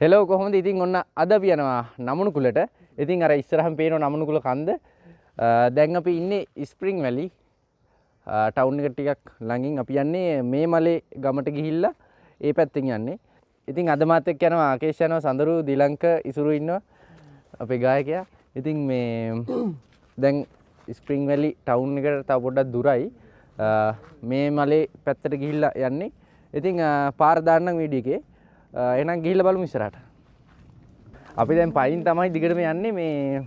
Hello කොහොමද? ඉතින් ඔන්න අද අපි යනවා නමුණුකුලට. ඉතින් අර ඉස්සරහම පේන නමුණුකුල කන්ද. දැන් අපි ඉන්නේ ස්ප්‍රින්ග් වැලි ටවුන් එක ටිකක් ළඟින්. අපි යන්නේ මේ මලේ ගමට ගිහිල්ලා ඒ පැත්තෙන් යන්නේ. ඉතින් අද මාත් එක්ක යනවා ආකේෂ් යනවා, සඳරු, දිලංක, ඉසුරු ඉන්නවා අපේ ගායකයා. ඉතින් මේ දැන් ස්ප්‍රින්ග් වැලි ටවුන් එකට තව පොඩ්ඩක් දුරයි. මේ මලේ පැත්තට ගිහිල්ලා යන්නේ. ඉතින් පාර දාන්නම් වීඩියෝ එකේ. එහෙනම් ගිහිල්ලා බලමු ඉස්සරහට. අපි දැන් පයින් තමයි දිගටම යන්නේ. මේ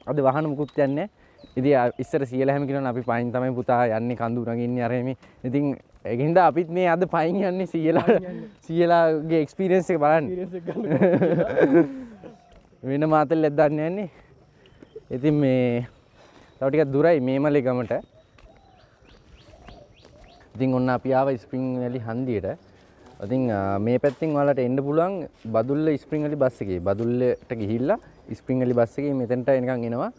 අද වාහන මුකුත් යන්නේ. ඉතින් ඉස්සර සියලා හැම කියනවා අපි පයින් තමයි පුතා යන්නේ කඳු නගින්නේ අර එමේ. ඉතින් ඒකින්ද අපිත් මේ අද පයින් යන්නේ සියලාගේ එක්ස්පීරියන්ස් එක බලන්න. වෙන මාතල්ලෙක් දාන්න යන්නේ. ඉතින් මේ තව ටිකක් දුරයි මේ මලේ ගමට. ඉතින් ඔන්න අපි ආවා ස්ප්‍රින්ග් වැලි හන්දියට. ඉතින් මේ පැත්තෙන් ඔයාලට එන්න පුළුවන් බදුල්ල ස්ප්‍රින්ග් වැලි බස් එකේ. බදුල්ලට ගිහිල්ලා ස්ප්‍රින්ග් වැලි බස් එකේ මෙතනට එනකන් එනවා.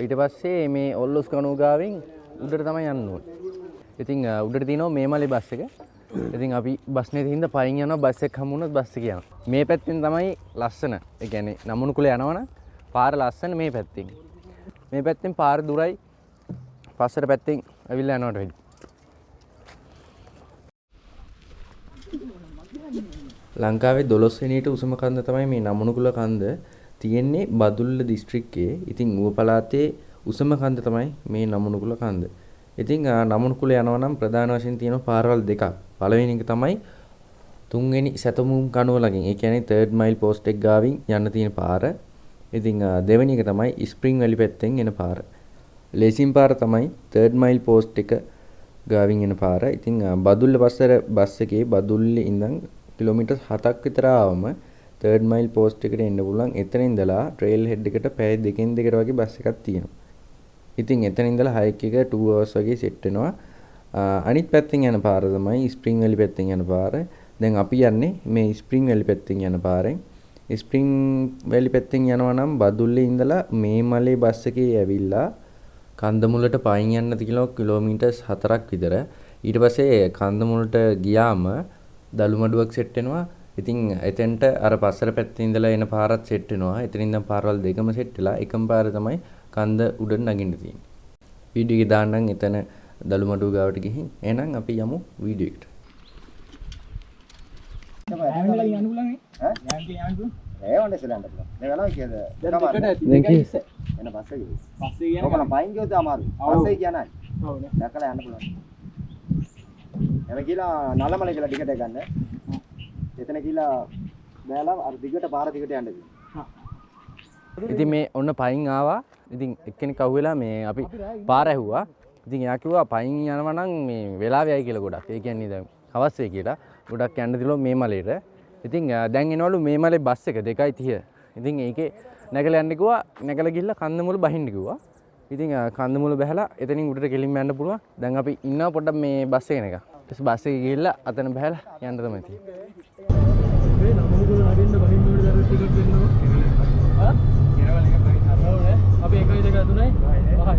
ඊට පස්සේ මේ ඔල්ලොස් කණුව ගාවින් උඩට තමයි යන්න ඕනේ. ඉතින් උඩට තියෙනවා මේ මලේ බස් එක. ඉතින් අපි බස් එකේ හින්දා පයින් යනවා. බස් එක හමු වුණොත් බස් එක යනවා. මේ පැත්තෙන් තමයි ලස්සන. ඒ කියන්නේ නමුණුකුල යනවනම් පාර ලස්සන මේ පැත්තෙන්. මේ පැත්තෙන් පාර දුරයි. පස්සට පැත්තෙන් ඇවිල්ලා යනවට වෙයි. ලංකාවේ 12 වෙනියට උසම කන්ද තමයි මේ නමුණුකුල කන්ද තියෙන්නේ බදුල්ල දිස්ත්‍රික්කයේ. ඉතින් ඌව පළාතේ උසම කන්ද තමයි මේ නමුණුකුල කන්ද. ඉතින් නමුණුකුල යනවා නම් ප්‍රධාන වශයෙන් තියෙන පාරවල් දෙකක්. පළවෙනි එක තමයි 3 වෙනි සැතමුම් කණුව ළඟින්. ඒ කියන්නේ 3rd mile post එක ගාවින් යන්න තියෙන පාර. ඉතින් දෙවෙනි එක තමයි ස්ප්‍රින්ග් වැලි පැත්තෙන් එන පාර. ලේසින් පාර තමයි 3rd mile post එක ගාවින් එන පාර. ඉතින් බදුල්ල බස් එකේ බදුල්ලේ ඉඳන් කිලෝමීටර් 7ක් විතර ආවම 3rd mile post එකට එන්න පුළුවන්. එතන ඉඳලා trail head එකට පැය දෙකෙන් දෙකට වගේ බස් එකක් තියෙනවා. ඉතින් එතන ඉඳලා hike එක 2 hours වගේ set වෙනවා. අනිත් පැත්තෙන් යන පාර තමයි ස්ප්‍රින්ග් වැලි පැත්තෙන් යන පාර. දැන් අපි යන්නේ මේ ස්ප්‍රින්ග් වැලි පැත්තෙන් යන පාරෙන්. ස්ප්‍රින්ග් වැලි පැත්තෙන් යනවා නම් බදුල්ලේ ඉඳලා මේ මලේ බස් එකේ ඇවිල්ලා කන්දමුලට පයින් යන්න කිලෝමීටර් 4ක් විතර. ඊට පස්සේ කන්දමුලට ගියාම දළුමඩුවක් සෙට් වෙනවා. ඉතින් එතෙන්ට අර පස්සර පැත්තේ ඉඳලා එන පාරත් සෙට් වෙනවා. එතනින් ඉඳන් පාරවල් දෙකම සෙට් වෙලා එකම පාර තමයි කන්ද උඩට නගින්න තියෙන්නේ. වීඩියෝ එක දාන්නම් එතන දළුමඩුව ගාවට ගිහින්. එහෙනම් අපි යමු වීඩියෝ එකට. එම කියලා නලමල කියලා ටිකට ගන්න. එතන කියලා බෑලා අර දිගට පාර දිගට යන්න දෙන්න. ඉතින් මේ ඔන්න පයින් ආවා. ඉතින් එක්කෙනෙක් අහුවෙලා මේ අපි පාර ඇහුවා. ඉතින් එයා කිව්වා පයින් යනවා නම් මේ වෙලාව යයි කියලා ගොඩක්. ඒ කියන්නේ දැන් හවස් වෙයි කියලා. ගොඩක් යන්න දිලෝ මේ මලේට. ඉතින් දැන් එනවලු මේ මලේ බස් එක 2:30. ඉතින් ඒකේ නැගලා යන්න කිව්වා. නැගලා ගිහිල්ලා කන්දමුල බහින්න කිව්වා. ඉතින් කන්දමුල බහැලා එතනින් උඩට කෙලින්ම යන්න පුළුවන්. දැන් අපි ඉන්නවා පොඩ්ඩක් මේ බස් එකේ නේද? ඊට පස්සේ බස් එකේ ගිහිල්ලා අතන බහැලා යන්න තමයි තියෙන්නේ. මේ නමුණුකුල නගින්න බහින්න උඩ දර ටිකට් දෙන්නවා. ආ? කෙරවල එක බහින්න හරවනේ. අපි 1 2 3යි 5යි.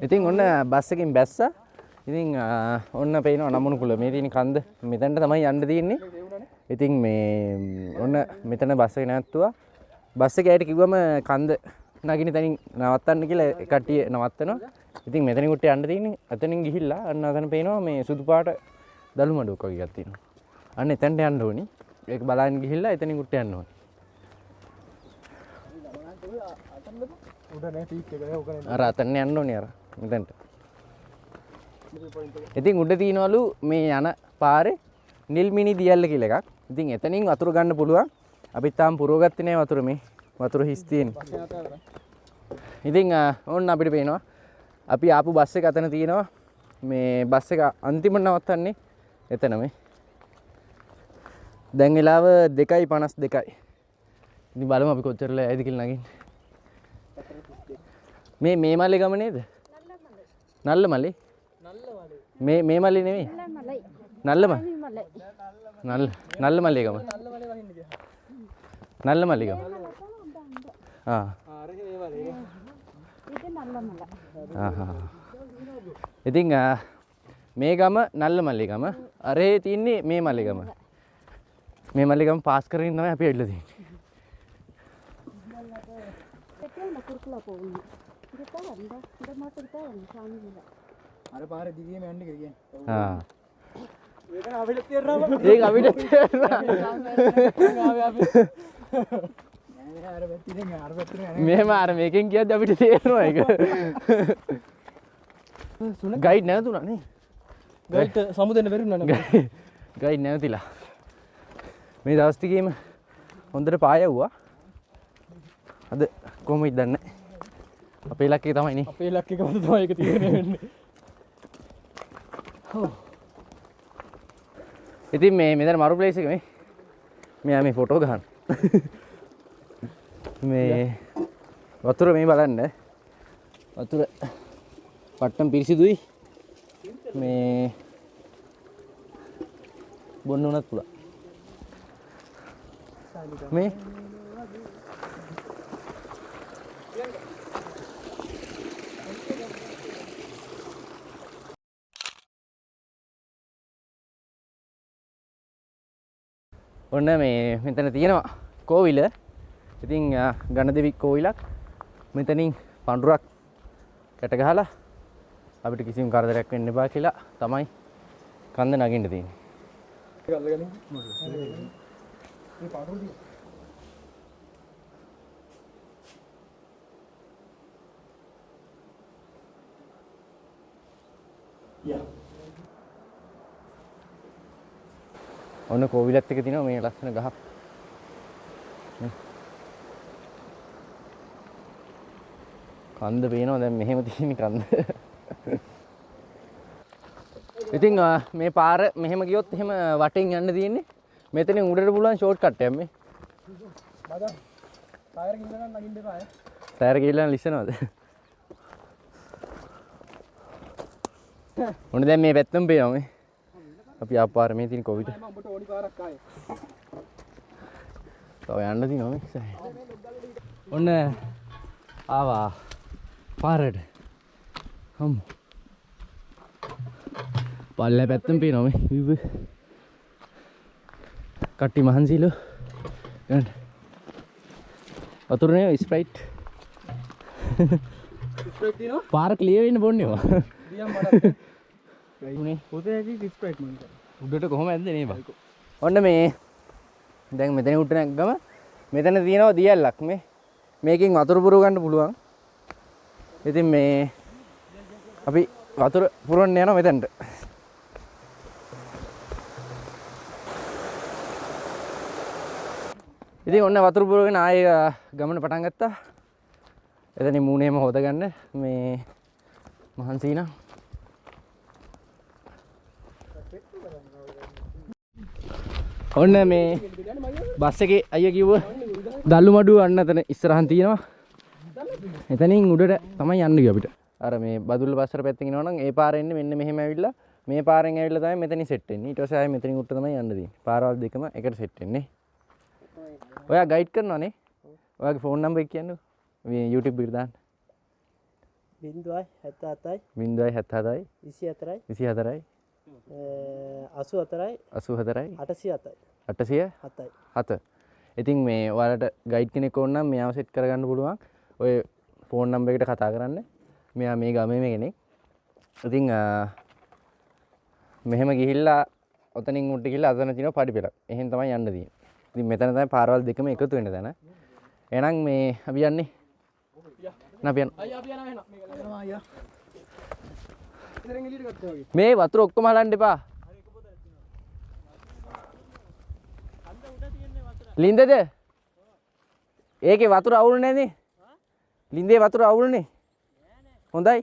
ඉතින් ඔන්න බස් එකකින් බැස්සා. ඉතින් ඔන්න පේනවා නමුණුකුල මේ තියෙන කන්ද මෙතනට තමයි යන්න තියෙන්නේ. ඉතින් මේ ඔන්න මෙතන බස් එක නැවතුවා. බස් එක ඇයට කිව්වම කන්ද නගින තැනින් නවත්තන්න කියලා කට්ටිය නවත්තනවා. ඉතින් මෙතනින් උට යන්න තියෙන්නේ. එතනින් ගිහිල්ලා අන්න අතන පේනවා මේ සුදු පාට දළු මඩුවක් වගේ එකක් තියෙනවා. අන්න එතනට යන්න ඕනි. ඒක බලන්න ගිහිල්ලා එතනින් උට යන්න ඕනි. අර අතන යන්න ඕනි අර මෙතනට. ඉතින් උඩ තියනවලු මේ යන පාරේ නිල් මිනි දියල්ල කියලා එකක්. ඉතින් එතනින් වතුර ගන්න පුළුවන්. අපි තාම පුරවගත්තේ නැහැ වතුර මේ. වතුර හිස් තියෙන්නේ. ඉතින් ඕන්න අපිට පේනවා. අපි ආපු බස් එක අතන තියෙනවා. මේ බස් එක අන්තිමට නවත්තන්නේ එතන මේ. දැන් වෙලාව 2:52යි. ඉතින් බලමු අපි කොච්චරලා ඇයිද කියලා නගින්නේ. මේ මල්ලේ ගම නේද? නල්ලමලේ. මේ මල්ලේ නෙමෙයි. නල්ලමලේ ගම. නල්ලමලේ ගම. ඉතින් මේ ගම නල්ලමල්ලේ ගම. අරේ තින්නේ මේ මල්ලේ ගම. මේ මල්ලේ ගම පාස් කරගෙන තමයි අපි ඇවිල්ලා තියෙන්නේ. අර පාරේ දිගියම යන්න කියලා කියන්නේ. ඒක අපිට තේරෙනවා. ඒක අපිට තේරෙනවා. මෙහෙම අර මේකෙන් කියද්දි අපිට තේරෙනවා ඒක. ගයිඩ් නැවතුණා නේ. ගයිඩ් සමුදෙන්න බැරිුණා නේ. ගයිඩ් නැවතිලා. මේ දවස් ටිකේම හොඳට පායවුවා. අද කොහොමද දන්නේ? අපේ ලක්කේ තමයි නේ. අපේ ලක්කේ කොහොමද තමයි ඒක තියෙන්නේ වෙන්නේ. ඉතින් මේ මෙතන මරු ප්ලේස් එක මේ. මෙයා මේ ෆොටෝ ගහන. මේ වතුර මේ බලන්න. වතුර පට්ටම් පිරිසිදුයි. මේ බොන්න උනත් පුළුවන්. මේ ඔන්න මේ මෙතන තියෙනවා කෝවිල. ඉතින් ගණදෙවි කෝවිලක්. මෙතනින් පඳුරක් කැට ගහලා අපිට කිසිම කරදරයක් වෙන්න එපා කියලා තමයි කන්ද නගින්න තියෙන්නේ. ඔන්න කෝවිලත් එක තියෙනවා මේ ලස්සන ගහක්. කන්ද පේනවා දැන් මෙහෙම තියෙන කන්ද. ඉතින් මේ පාර මෙහෙම ගියොත් එහෙම වටෙන් යන්න තියෙන්නේ. මෙතනින් උඩට පුළුවන් ෂෝට් කට් එකක් මේ. මදා ටයර් ගිහින් නගින්න එපා. ටයර් ගිහින් ලිස්සනවද? ඔන්න දැන් මේ පැත්තම පේනවා මේ. අපි ආපාර මේ තියෙන කොවිඩ්. මම ඔබට ඕනි පාරක් ආයේ. තව යන්න තියෙනවා මේ. ඔන්න ආවා පාරට. හම්. පල්ලේ පැත්තම පේනවා මේ. විව්. කට්ටි මහන්සිලු. ගන්න. වතුරනේ ස්ප්‍රයිට්. ස්ප්‍රයිට් දිනෝ? පාර ක්ලියර් වෙන්න බොන්නේ වා. දියම් මඩක්. උනේ පොතේ ඇති ස්ප්‍රයිට් මම. උඩට කොහොම ඇද්ද නේ බං. ඔන්න මේ දැන් මෙතන උඩ නැග්ගම මෙතන තියෙනවා දියැලක් මේ. මේකෙන් වතුර පුරව ගන්න පුළුවන්. ඉතින් මේ අපි වතුර පුරවන්න යනවා මෙතනට. ඉතින් ඔන්න වතුර පුරවගෙන ආයේ ගමන පටන් ගත්තා. එතනින් මූණේම හොදගන්න මේ මහන්සි නම් ඔන්න මේ බස් එකේ අයියා කිව්ව දල්ලු මඩුව අන්න එතන ඉස්සරහන් තියෙනවා. එතනින් උඩට තමයි යන්න ගියා අපිට. අර මේ බදුල්ල බස්සර පැත්තකින් යනවා නම් ඒ පාරෙන් එන්නේ මෙන්න මෙහෙම ඇවිල්ලා මේ පාරෙන් ඇවිල්ලා තමයි මෙතනින් සෙට් වෙන්නේ. ඊට පස්සේ ආයෙ මෙතනින් උඩට තමයි යන්න තියෙන්නේ. පාරවල් දෙකම එකට සෙට් වෙන්නේ. ඔයා ගයිඩ් කරනවනේ. ඔයාගේ ෆෝන් නම්බර් එක කියන්නකෝ. මේ YouTube එකට දාන්න. බින්දුවයි 77යි 0.77යි 24යි 24යි 84යි 84යි 807යි 807. 7යි. ඉතින් මේ ඔයාලට ගයිඩ් කෙනෙක් ඕන නම් මෙයාව සෙට් කරගන්න පුළුවන්. ඔය ෆෝන් නම්බර් එකට කතා කරන්න. මෙයා මේ ගමේ මේ කෙනෙක්. ඉතින් මෙහෙම ගිහිල්ලා ඔතනින් උඩට ගිහිල්ලා අතන තියෙන පඩි පෙළක්. එහෙන් තමයි යන්න තියෙන්නේ. ඉතින් මෙතන තමයි පාරවල් දෙකම එකතු වෙන තැන. එහෙනම් මේ අපි යන්නේ. අපි යන්න. මේ වතුර ඔක්කොම හලන්න එපා. ලින්දද? ඒකේ වතුර අවුල් නැනේ. ලින්දේ වතුර අවුල්නේ. හොඳයි.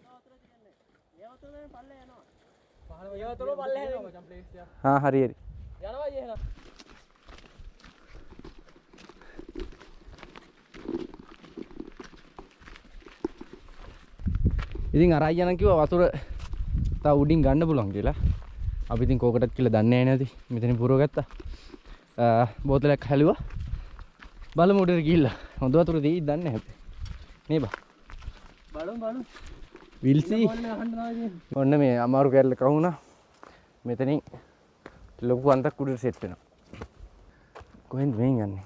හා හරි හරි. ඉතින් අරයි යන කිව්වා වතුර තව උඩින් ගන්න පුළුවන් කියලා. අපි ඉතින් කෝකටත් කියලා දන්නේ නැහැ නේද? මෙතනින් පුරව ගත්තා. බෝතලයක් හැලුවා. බලමු උඩට ගිහිල්ලා. හොඳ වතුර දෙයි දන්නේ නැහැ. නේ බා. බලමු. විල්සි. ඔන්න මේ අමාරු කැරල කවුනා. මෙතනින් ලොකු අන්තක් උඩට සෙට් වෙනවා. කොහෙන්ද මෙන් යන්නේ?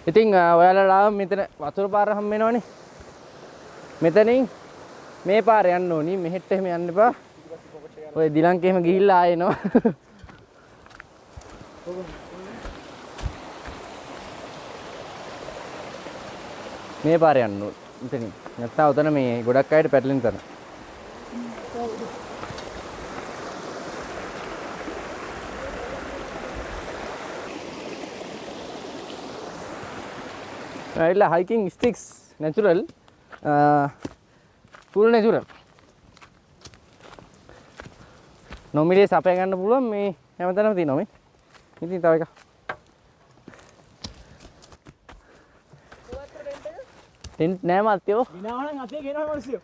ඉතින් ඔයාලා මෙතන වතුර පාර හම් වෙනවනේ. මෙතනින් මේ පාර යන්න ඕනි. මෙහෙට එහෙම යන්න එපා. ඔය දිලංකේ එහෙම ගිහිල්ලා ආයෙනවා. මේ පාර යන්න ඕනි. මෙතනින්. නැත්නම් උතන මේ ගොඩක් අයට පැටලෙන තැන. Illa hiking sticks natural full natural නොමිලේ සපය ගන්න පුළුවන් මේ හැමතැනම තියෙනවා මේ. ඉතින් තව එකක්. ටෙන්ට් නෑ මහත්තයෝ. විනාවනම් අතේ ගෙනවන මිනිස්සු.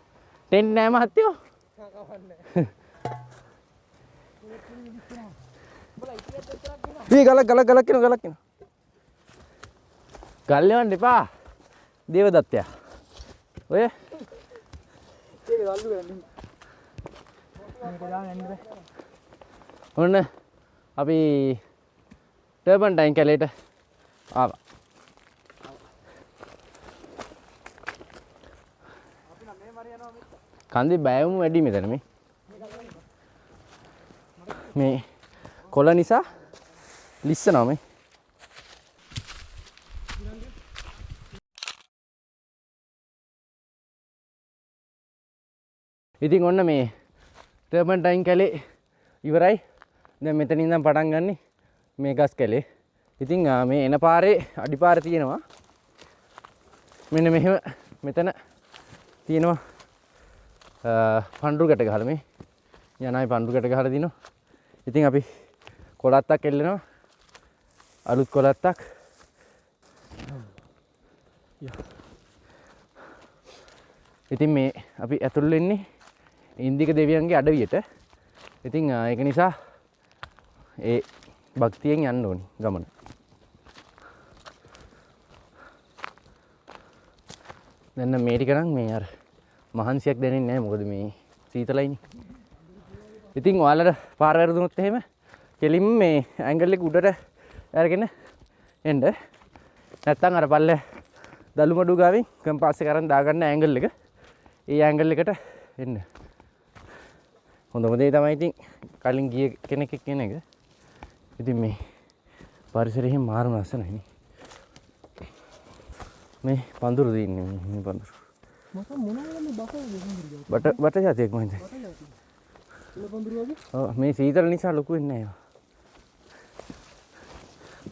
ටෙන්ට් නෑ මහත්තයෝ. ගලක් කිනෝ. ගල් එවන්න එපා. දේවදත්තයා. ඔය ඒක ගල්ලු ගන්න. ඔන්න අපි ටර්බන්ටයින් කැලේට ආවා. කන්දේ බෑවුම් වැඩි මෙතන මේ කොළ නිසා ලිස්සනවා මේ. ඉතින් ඔන්න මේ ටර්බන්ටයින් කැලේ ඉවරයි. දැන් මෙතන ඉඳන් පටන් ගන්නෙ මේ ගස් කැලේ. ඉතින් මේ එන පාරේ අඩිපාර තියෙනවා. මෙන්න මෙහෙම මෙතන තියෙනවා පඳුරු ගැට ගහලා මේ යනයි පඳුරු ගැට ගහලා දිනවා. ඉතින් අපි කොළත්තක් එල්ලනවා. අලුත් කොළත්තක්. ඉතින් මේ අපි ඇතුල් වෙන්නේ ඉන්දික දෙවියන්ගේ අඩවියට. ඉතින් ඒක නිසා ඒ භක්තියෙන් යන්න ඕනි ගමන. දැන් මේ ටික නම් මේ අර මහන්සියක් දැනෙන්නේ නැහැ මොකද මේ සීතලයිනේ. ඉතින් ඔයාලට පාර වැරදුනොත් එහෙම කෙලින්ම මේ ඇන්ගල් එක උඩට අරගෙන එන්න. නැත්තම් අර පල්ලේ දලුමඩු ගාවින් කම්පාස් එක අරන් දාගන්න ඇන්ගල් එක. ඒ ඇන්ගල් එකට එන්න. හොඳම දේ තමයි ඉතින් කලින් ගිය කෙනෙක් කියන එක. ඉතින් මේ පරිසරයෙන් මාරුම ලස්සනයි. මේ පඳුරු දින්නේ මේ පඳුරු. මට මොනවද මේ බකෝ බට જાතියක් මොකද? පඳුරු වගේ? ඔව් මේ සීතල නිසා ලොකු වෙන්නේ නැහැ.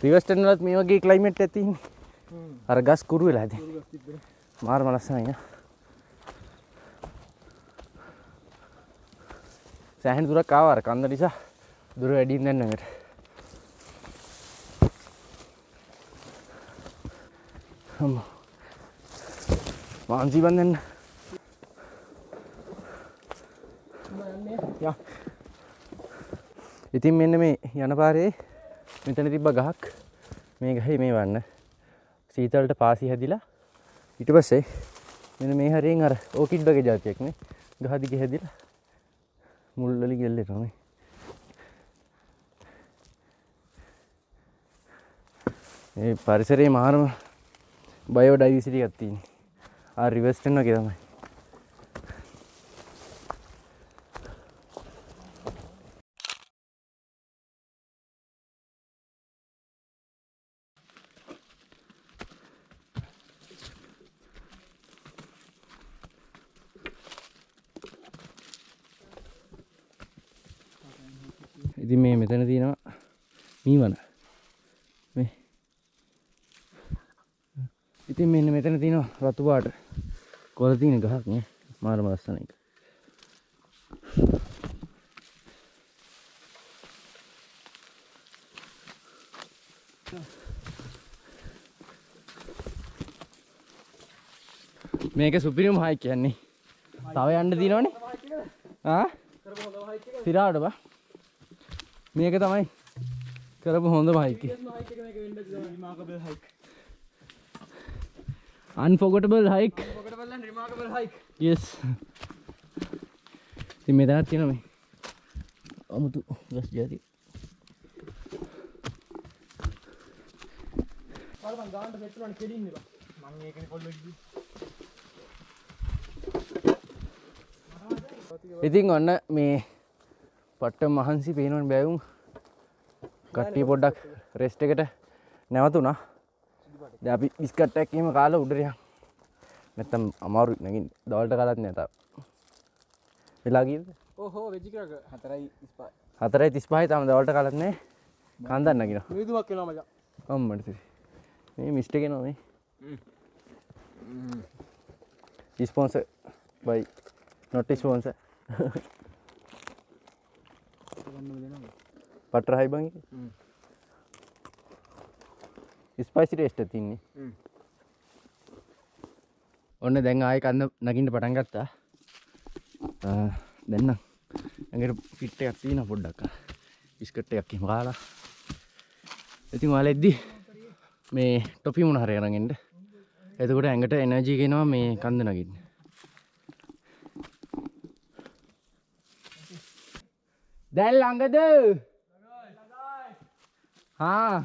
රිවර්ස්ටන් වලත් මේ වගේ ක්ලයිමේට් එකක් තියෙන්නේ. අර ගස් කුරු වෙලා ඉතින්. මාරුම ලස්සනයි නේ. සෑහෙන දුරක් ආවා අර කන්ද නිසා දුර වැඩිින් දැන් නේද. මාන්සි බන්දන්න. යා. ඉතින් මෙන්න මේ යන පාරේ මෙතන තිබ්බ ගහක් මේ ගහේ මේ වන්න සීතලට පාසි හැදිලා ඊට පස්සේ මෙන්න මේ හරියෙන් අර ඕකිඩ් වගේ જાතියක් නේ ගහ දිගේ හැදිලා මුල් වලින් ගෙල්ලෙනවා මේ. මේ පරිසරයේ මාරම බයෝඩයිවර්සිටි එකක් තියෙනවා. ආ රිවර්ස්ටන් වගේ තමයි. ඉතින් මේ මෙතන තියෙනවා මීවන මේ. ඉතින් මෙන්න මෙතන තියෙනවා රතු පාට කොළ තියෙන ගහක් නේ මාරම ලස්සන එක. මේක සුපිරිම හයික් කියන්නේ. තව යන්න තියෙනවනේ. ආ සිරාවට බා. මේක තමයි කරපු හොඳම හයික් එක. remarkable hike. Unforgettable hike. Unforgettable and remarkable hike. Yes. ඉතින් මෙතනක් තියෙනවා මේ. අමුතු ගස් జాති. බලපන් ගානට සෙට් වුණානේ කෙලින්නේ බා. මම ඒකනේ කොල්ලෙක් ගියේ. ඉතින් ඔන්න මේ පට්ට මහන්සි පේනවනේ බෑවුම්. කට්ටිය පොඩ්ඩක් රෙස්ට් එකට නැවතුණා. දැන් අපි බිස්කට් එකක් එහෙම කාලා උඩට යන්. නැත්තම් අමාරුයි නැගින්න. දවල්ට කාලත් නෑ තාම. වෙලා ගියද? ඕහෝ වෙජ් එකක 4:35. 4:35 තාම දවල්ට කාලත් නෑ. කන්දක් නගිනවා. මිදුමක් වෙනවා මචං. අම්මට තිරි. මේ මිස්ටේක් එනවා මේ. Sponsor by not sponsor. පටර හයි බං ස්පයිසි ටේස්ට් එකක් තින්නේ. ඔන්න දැන් ආයෙ කන්න නගින්න පටන් ගත්තා. දැන් නම් ඇඟට ෆිට් එකක් තියෙනවා පොඩ්ඩක්. බිස්කට් එකක් එහෙම කාලා. ඉතින් ඔයාලා එද්දි මේ ටොපි මොන හරි අරන් එන්න. එතකොට ඇඟට එනර්ජි එක එනවා මේ කන්ද නගින්න. දැන් ළඟද? හා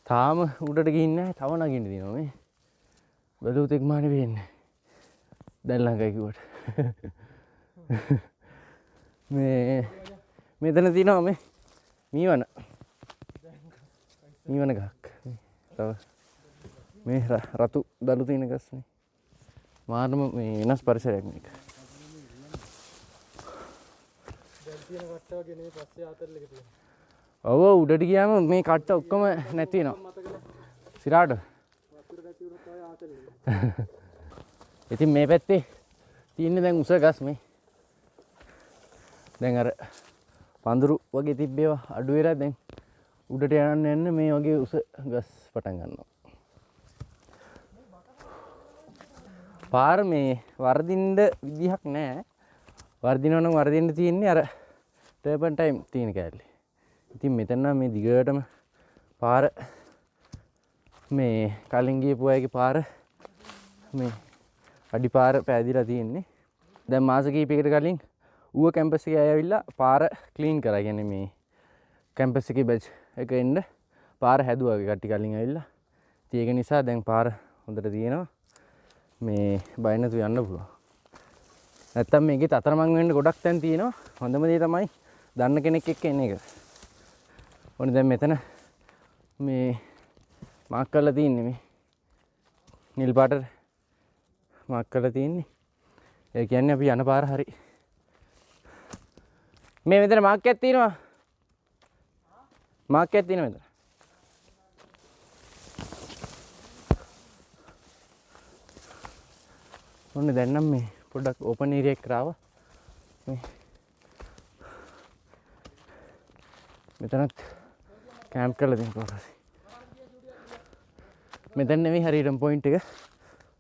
තාම උඩට ගිහින් නැහැ. තව නගින්න තියෙනවා මේ. බැලුවොත් එක්මානේ වෙන්නේ. දැන් ළඟයි කිව්වට. මේ මෙතන තියෙනවා මේ මීවන. මීවන ගහක්. තව මේ රතු දළු තියෙන ගස්නේ. මාරම මේ වෙනස් පරිසරයක් මේක. තියෙන කට්ට වගේ නේ පස්සේ ආතල්ලක තියෙන. ඔව් උඩට ගියාම මේ කට්ට ඔක්කොම නැති වෙනවා. සිරාට. වතුර නැති වුණොත් ආය ආතල්ලක. ඉතින් මේ පැත්තේ තියෙන්නේ දැන් උස ගස් මේ. දැන් අර පඳුරු වගේ තිබ්බේවා අඩු වෙලා දැන් උඩට යන්න මේ වගේ උස ගස් පටන් ගන්නවා. පාර මේ වර්ධින්න විදිහක් නැහැ. වර්ධිනව නම් වර්ධින්න තියෙන්නේ අර ටර්පන්ටයින් තියෙන කැලේ. ඉතින් මෙතන නම් මේ දිගටම පාර මේ කලින් ගියපු අයගේ පාර මේ අඩි පාර පෑදිලා තියෙන්නේ. දැන් මාස කිහිපයකට කලින් ඌව කැම්පස් එකේ ඇවිල්ලා පාර ක්ලීන් කරා. කියන්නේ මේ කැම්පස් එකේ බැච් එක එන්න පාර හැදුවා කට්ටිය කලින් ඇවිල්ලා. ඉතින් ඒක නිසා දැන් පාර හොඳට තියෙනවා. මේ බය නැතුව යන්න පුළුවන්. නැත්තම් මේකේ අතරමං වෙන්න ගොඩක් තැන් තියෙනවා. හොඳම දේ තමයි දන්න කෙනෙක් එක්ක එන එක. ඕනේ දැන් මෙතන මේ මාක් කරලා තින්නේ මේ නිල් පාටට මාක් කරලා තින්නේ. ඒ කියන්නේ අපි යන පාර හරි. මේ මෙතන මාක් එකක් තියෙනවා. මාක් එකක් තියෙනවා මෙතන. ඔන්න දැන් නම් මේ පොඩ්ඩක් ඕපන් ඒරියා එකට ආවා. මේ මෙතනත් කැම්ප් කරලා තියෙනවා. මෙතන නෙවෙයි හරියටම පොයින්ට් එක.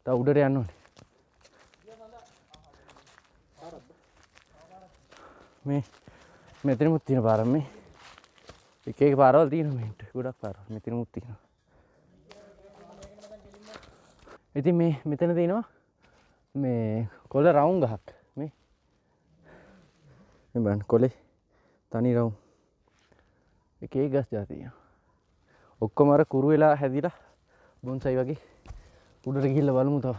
තව උඩට යන්න ඕනේ. මේ මෙතනමුත් තියෙන පාරක් මේ. එක එක පාරවල් තියෙනවා මේට. ගොඩක් පාරවල්. මෙතනමුත් තියෙනවා. ඉතින් මේ මෙතන තියෙනවා මේ කොළ රවුම් ගහක්. මේ බලන්න කොළේ තනි රවුම්. එක එක ගස් જાති තියෙනවා. ඔක්කොම අර කුරු වෙලා හැදිලා බොන්සයි වගේ උඩට ගිහිල්ලා බලමු තව.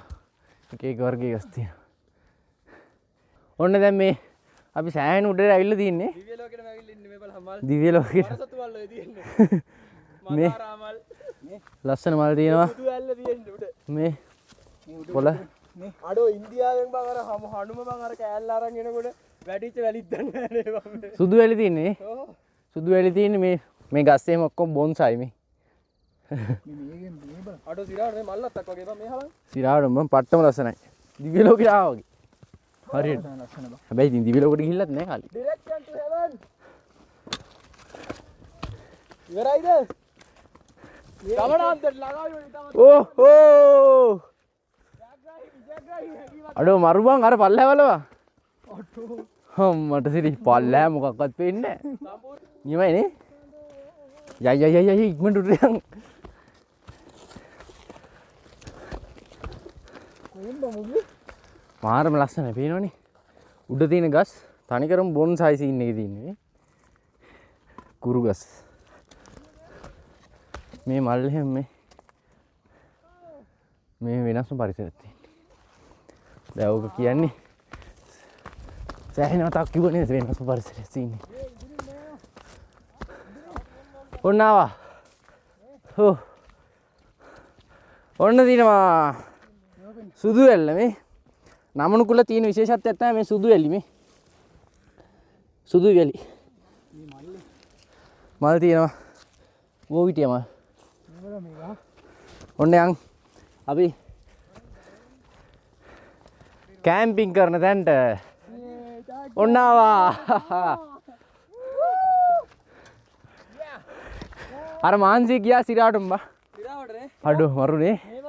එක එක වර්ගයේ ගස් තියෙනවා. ඔන්න දැන් මේ අපි සෑහෙන උඩට ඇවිල්ලා තින්නේ. දිව්‍ය ලෝකෙටම ඇවිල්ලා ඉන්නේ මේ බලහන් මල්. දිව්‍ය ලෝකෙට. සතු වල ඔය තියෙන්නේ. මේ මදාරා මල්. ලස්සන මල් තියෙනවා. සුදු ඇල්ල තියෙන්නේ උඩ. මේ කොළ අඩෝ ඉන්දියාවෙන් බං අර හනුම බං අර කෑල්ල අරන් එනකොට වැඩිච්ච වැලිත් දන්නේ නැහැ නේ බං. සුදු වැලි තියෙන්නේ. ඔව්. සුදු වැලි තියෙන්නේ මේ ගස් එහෙම ඔක්කොම බොන්සයි මේ. අඩෝ සිරාට මේ මල්ලත්තක් වගේ බං මේ හලන්. සිරාවට මම පට්ටම ලස්සනයි. දිව්‍ය ලෝකෙට ආවා වගේ. හරියට. හැබැයි ඉතින් දිව්‍ය ලෝකෙට ගිහිල්ලත් නැහැ කාලේ. ඩිරෙක්ෂන් ටු හෙවන්. ඉවරයිද? ගමනාන්තයට ළඟයි වෙයි තව. ඕ අඩෝ මරු බං අර පල්ලෑවලවා. මට සිරි පල්ලෑ මොකක්වත් පේන්නේ නැහැ. නියමයි නේ? යයි ඉක්මනට උඩට යන්. මාරම ලස්සනයි පේනවනේ. උඩ තියෙන ගස් තනිකරම බොන්සයි සීන් එකේ තියෙන්නේ. කුරු ගස්. මේ මල් එහෙම මේ වෙනස්ම පරිසරයක් තියෙනවා. දැන් ඔක කියන්නේ සෑහෙන මතක් කිව්වනේ වෙනස්ම පරිසරයක් තියෙන්නේ. ඔන්න ආවා. හෝ. ඔන්න දිනවා. සුදු වැල්ල මේ. නමනුකුල තියෙන විශේෂත්වයක් තමයි මේ සුදු වැලි මේ. සුදු වැලි. මල් තියෙනවා. වෝවිටිය මල්. ඔන්න යන් අපි කැම්පින් කරන තැනට ඔන්න ආවා. අර මාන්සිය ගියා සිරාටම බා. සිරාවට නේ. අඩෝ මරුනේ. මේ